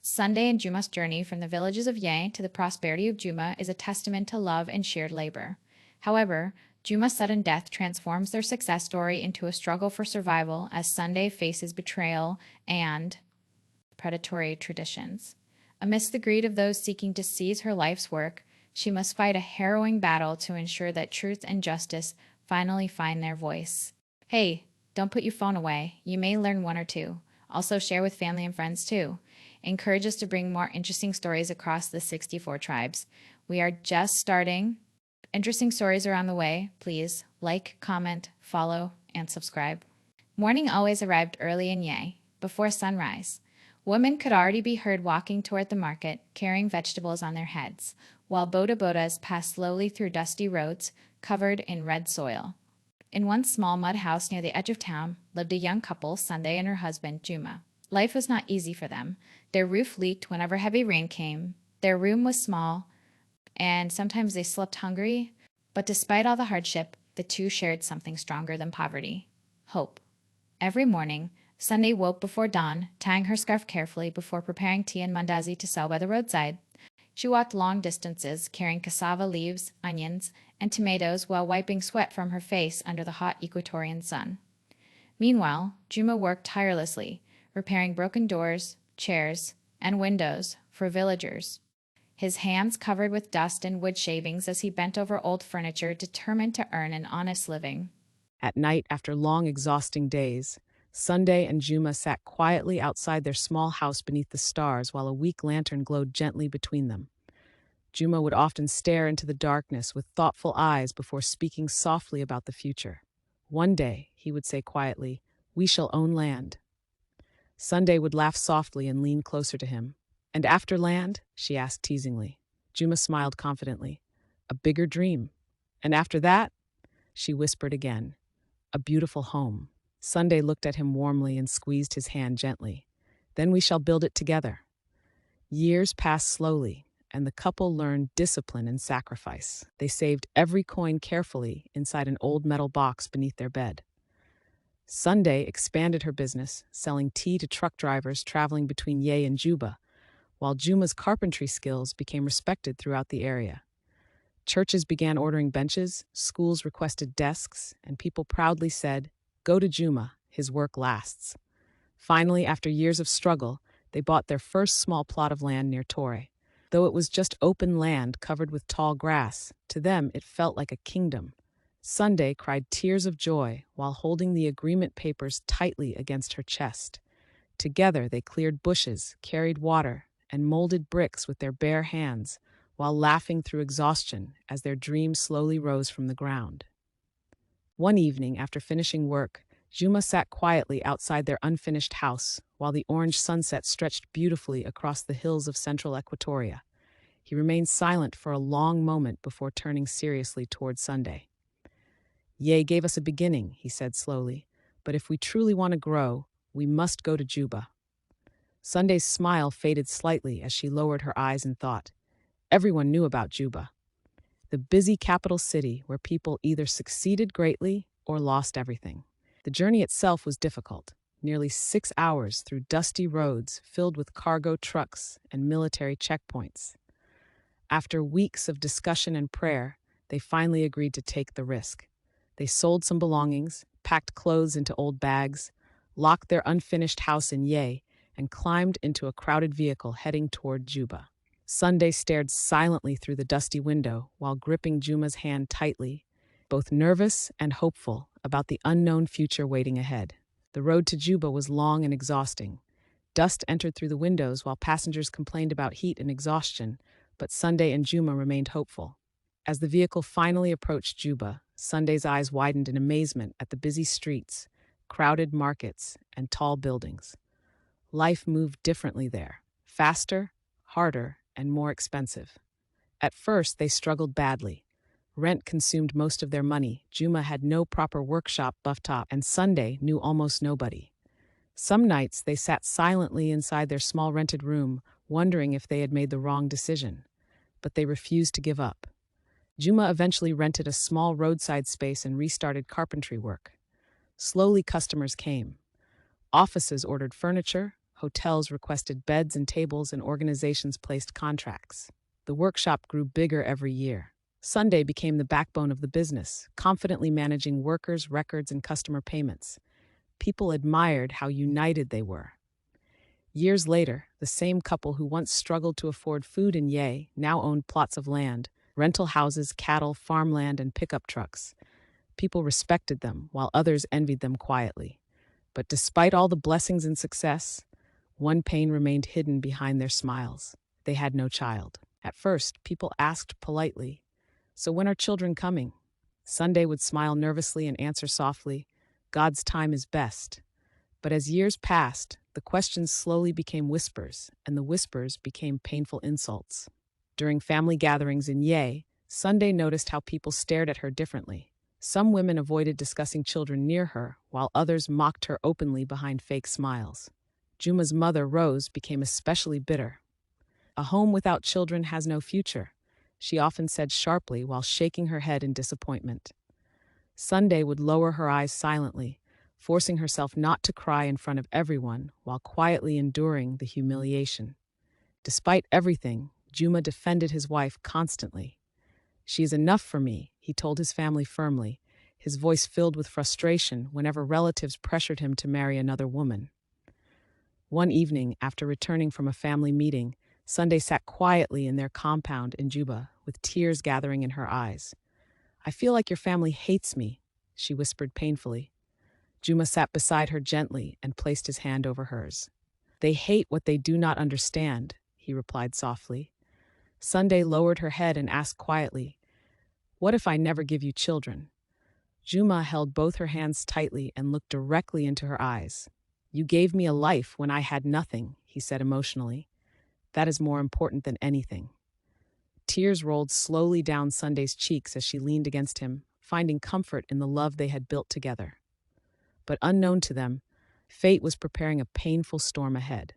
Sunday and Juma's journey from the villages of Ye to the prosperity of Juma is a testament to love and shared labor. However, Juma's sudden death transforms their success story into a struggle for survival as Sunday faces betrayal and predatory traditions. Amidst the greed of those seeking to seize her life's work, she must fight a harrowing battle to ensure that truth and justice finally find their voice. Hey, don't put your phone away. You may learn one or two. Also, share with family and friends too. Encourage us to bring more interesting stories across the 64 tribes. We are just starting. Interesting stories are on the way. Please like, comment, follow, and subscribe. Morning always arrived early in Ye, before sunrise. Women could already be heard walking toward the market, carrying vegetables on their heads, while boda-bodas passed slowly through dusty roads covered in red soil. In one small mud house near the edge of town lived a young couple, Sunday and her husband, Juma. Life was not easy for them. Their roof leaked whenever heavy rain came. Their room was small, and sometimes they slept hungry. But despite all the hardship, the two shared something stronger than poverty: hope. Every morning, Sunday woke before dawn, tying her scarf carefully before preparing tea and mandazi to sell by the roadside. She walked long distances, carrying cassava leaves, onions, and tomatoes while wiping sweat from her face under the hot equatorian sun. Meanwhile, Juma worked tirelessly, repairing broken doors, chairs, and windows for villagers, his hands covered with dust and wood shavings as he bent over old furniture, determined to earn an honest living. At night, after long, exhausting days, Sunday and Juma sat quietly outside their small house beneath the stars while a weak lantern glowed gently between them. Juma would often stare into the darkness with thoughtful eyes before speaking softly about the future. One day, he would say quietly, "We shall own land." Sunday would laugh softly and lean closer to him. "And after land?" she asked teasingly. Juma smiled confidently. "A bigger dream." "And after that?" she whispered again. "A beautiful home." Sunday looked at him warmly and squeezed his hand gently. "Then we shall build it together." Years passed slowly, and the couple learned discipline and sacrifice. They saved every coin carefully inside an old metal box beneath their bed. Sunday expanded her business, selling tea to truck drivers traveling between Ye and Juba, while Juma's carpentry skills became respected throughout the area. Churches began ordering benches, schools requested desks, and people proudly said, "Go to Juma, his work lasts." Finally, after years of struggle, they bought their first small plot of land near Torre. Though it was just open land covered with tall grass, to them it felt like a kingdom. Sunday cried tears of joy while holding the agreement papers tightly against her chest. Together they cleared bushes, carried water, and molded bricks with their bare hands, while laughing through exhaustion as their dream slowly rose from the ground. One evening, after finishing work, Juma sat quietly outside their unfinished house while the orange sunset stretched beautifully across the hills of central Equatoria. He remained silent for a long moment before turning seriously toward Sunday. "Ye gave us a beginning," he said slowly, "but if we truly want to grow, we must go to Juba." Sunday's smile faded slightly as she lowered her eyes in thought. Everyone knew about Juba, the busy capital city where people either succeeded greatly or lost everything. The journey itself was difficult, nearly 6 hours through dusty roads filled with cargo trucks and military checkpoints. After weeks of discussion and prayer, they finally agreed to take the risk. They sold some belongings, packed clothes into old bags, locked their unfinished house in Ye, and climbed into a crowded vehicle heading toward Juba. Sunday stared silently through the dusty window while gripping Juma's hand tightly, both nervous and hopeful about the unknown future waiting ahead. The road to Juba was long and exhausting. Dust entered through the windows while passengers complained about heat and exhaustion, but Sunday and Juma remained hopeful. As the vehicle finally approached Juba, Sunday's eyes widened in amazement at the busy streets, crowded markets, and tall buildings. Life moved differently there, faster, harder, and more expensive. At first, they struggled badly. Rent consumed most of their money, Juma had no proper workshop buff-top, and Sunday knew almost nobody. Some nights they sat silently inside their small rented room, wondering if they had made the wrong decision. But they refused to give up. Juma eventually rented a small roadside space and restarted carpentry work. Slowly customers came. Offices ordered furniture, Hotels requested beds and tables, and organizations placed contracts. The workshop grew bigger every year. Sunday became the backbone of the business, confidently managing workers, records, and customer payments. People admired how united they were. Years later, the same couple who once struggled to afford food in Ye now owned plots of land, rental houses, cattle, farmland, and pickup trucks. People respected them, while others envied them quietly. But despite all the blessings and success, one pain remained hidden behind their smiles. They had no child. At first, people asked politely, "So when are children coming?" Sunday would smile nervously and answer softly, "God's time is best." But as years passed, the questions slowly became whispers, and the whispers became painful insults. During family gatherings in Ye, Sunday noticed how people stared at her differently. Some women avoided discussing children near her, while others mocked her openly behind fake smiles. Juma's mother, Rose, became especially bitter. "A home without children has no future," she often said sharply while shaking her head in disappointment. Sunday would lower her eyes silently, forcing herself not to cry in front of everyone while quietly enduring the humiliation. Despite everything, Juma defended his wife constantly. "She is enough for me," he told his family firmly, his voice filled with frustration whenever relatives pressured him to marry another woman. One evening, after returning from a family meeting, Sunday sat quietly in their compound in Juba, with tears gathering in her eyes. "I feel like your family hates me," she whispered painfully. Juma sat beside her gently and placed his hand over hers. "They hate what they do not understand," he replied softly. Sunday lowered her head and asked quietly, "What if I never give you children?" Juma held both her hands tightly and looked directly into her eyes. "You gave me a life when I had nothing," he said emotionally. "That is more important than anything." Tears rolled slowly down Sunday's cheeks as she leaned against him, finding comfort in the love they had built together. But unknown to them, fate was preparing a painful storm ahead.